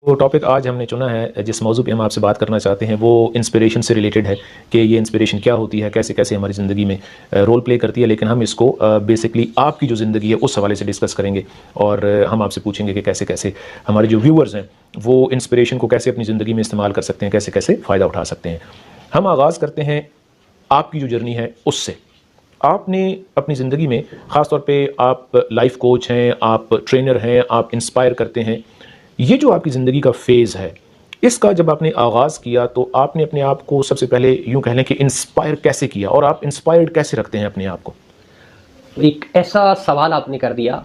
वो टॉपिक आज हमने चुना है, जिस मौजू पे हम आपसे बात करना चाहते हैं वो इंस्पिरेशन से रिलेटेड है कि ये इंस्पिरेशन क्या होती है, कैसे कैसे हमारी ज़िंदगी में रोल प्ले करती है। लेकिन हम इसको बेसिकली आपकी जो ज़िंदगी है उस हवाले से डिस्कस करेंगे और हम आपसे पूछेंगे कि कैसे कैसे हमारे जो व्यूअर्स हैं वो इंस्पिरेशन को कैसे अपनी ज़िंदगी में इस्तेमाल कर सकते हैं, कैसे कैसे फ़ायदा उठा सकते हैं। हम आगाज़ करते हैं आपकी जो जर्नी है उससे। आपने अपनी ज़िंदगी में ख़ास तौर पे आप लाइफ कोच हैं, आप ट्रेनर हैं, आप इंस्पायर करते हैं। ये जो आपकी ज़िंदगी का फ़ेज़ है, इसका जब आपने आगाज़ किया तो आपने अपने आप को सबसे पहले यूँ कह लें कि इंस्पायर कैसे किया और आप इंस्पायर्ड कैसे रखते हैं अपने आप को? एक ऐसा सवाल आपने कर दिया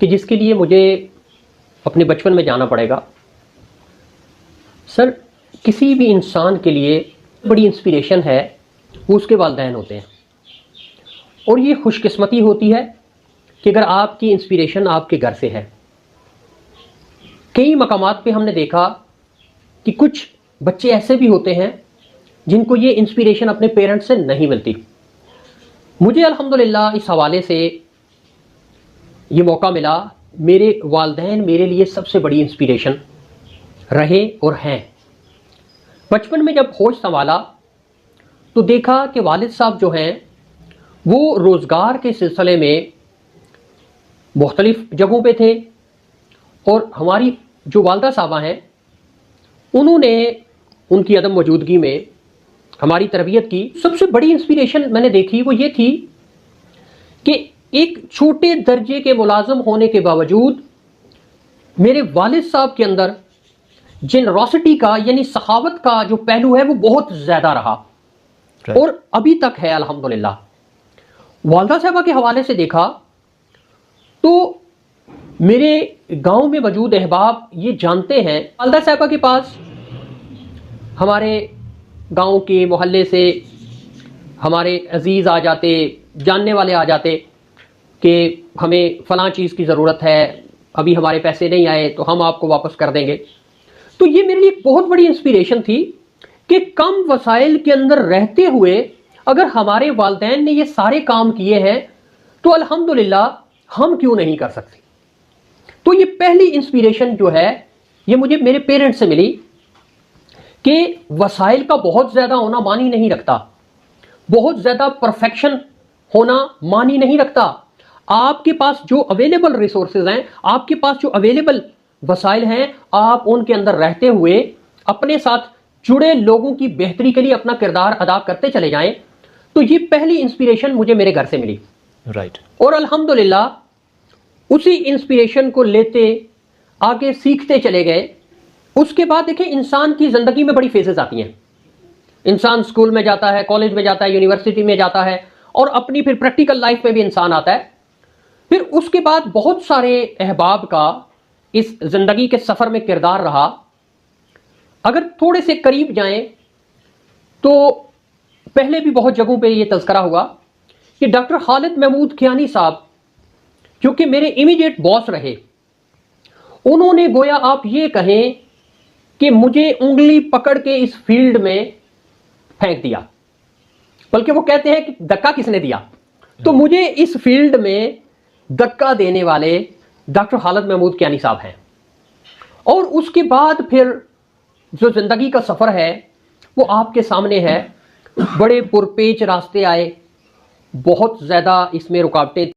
कि जिसके लिए मुझे अपने बचपन में जाना पड़ेगा। सर, किसी भी इंसान के लिए बड़ी इंस्पिरेशन है वो उसके वालिदैन होते हैं, और ये खुशकिस्मती होती है कि अगर आपकी इंस्पिरेशन आपके घर से है। कई मकामात पे हमने देखा कि कुछ बच्चे ऐसे भी होते हैं जिनको ये इंस्पिरेशन अपने पेरेंट्स से नहीं मिलती। मुझे अल्हम्दुलिल्लाह इस हवाले से ये मौका मिला। मेरे वालिदैन मेरे लिए सबसे बड़ी इंस्पिरेशन रहे और हैं। बचपन में जब होश संभाला तो देखा कि वालिद साहब जो हैं वो रोज़गार के सिलसिले में मुख्तलिफ जगहों पे थे, और हमारी जो वालदा साहबा हैं उन्होंने उनकी अदम मौजूदगी में हमारी तरबियत की। सबसे बड़ी इंस्पिरेशन मैंने देखी वो ये थी कि एक छोटे दर्जे के मुलाजम होने के बावजूद मेरे वालिद साहब के अंदर जेनरोसिटी का यानी सखावत का जो पहलू है वो बहुत ज़्यादा रहा, और अभी तक है अल्हम्दुलिल्लाह। वालदा साहबा के हवाले से देखा तो मेरे गांव में मौजूद अहबाब ये जानते हैं, वालदा साहबा के पास हमारे गांव के मोहल्ले से हमारे अजीज़ आ जाते, जानने वाले आ जाते कि हमें फ़लाँ चीज़ की ज़रूरत है, अभी हमारे पैसे नहीं आए तो हम आपको वापस कर देंगे। तो ये मेरे लिए बहुत बड़ी इंस्पिरेशन थी कि कम वसाइल के अंदर रहते हुए अगर हमारे वालिदैन ने ये सारे काम किए हैं तो अल्हम्दुलिल्लाह हम क्यों नहीं कर सकते। तो ये पहली इंस्पिरेशन जो है ये मुझे मेरे पेरेंट्स से मिली कि वसाइल का बहुत ज़्यादा होना मानी नहीं रखता, बहुत ज़्यादा परफेक्शन होना मानी नहीं रखता। आपके पास जो अवेलेबल रिसोर्सेज हैं, आपके पास जो अवेलेबल वसाइल हैं, आप उनके अंदर रहते हुए अपने साथ जुड़े लोगों की बेहतरी के लिए अपना किरदार अदा करते चले जाएं। तो ये पहली इंस्पिरेशन मुझे मेरे घर से मिली। राइट। और अल्हम्दुलिल्लाह उसी इंस्पिरेशन को लेते आगे सीखते चले गए। उसके बाद देखें, इंसान की ज़िंदगी में बड़ी फेजेस आती हैं। इंसान स्कूल में जाता है, कॉलेज में जाता है, यूनिवर्सिटी में जाता है, और अपनी फिर प्रैक्टिकल लाइफ में भी इंसान आता है। फिर उसके बाद बहुत सारे अहबाब का इस ज़िंदगी के सफ़र में किरदार रहा। अगर थोड़े से करीब जाएं तो पहले भी बहुत जगहों पे ये तज़करा हुआ कि डॉक्टर खालिद महमूद कियानी साहब जो कि मेरे इमीडिएट बॉस रहे, उन्होंने गोया आप ये कहें कि मुझे उंगली पकड़ के इस फील्ड में फेंक दिया। बल्कि वो कहते हैं कि धक्का किसने दिया, तो मुझे इस फील्ड में धक्का देने वाले डॉक्टर खालिद महमूद कियानी साहब हैं। और उसके बाद फिर जो ज़िंदगी का सफ़र है वो आपके सामने है। बड़े पुरपेच रास्ते आए, बहुत ज़्यादा इसमें रुकावटें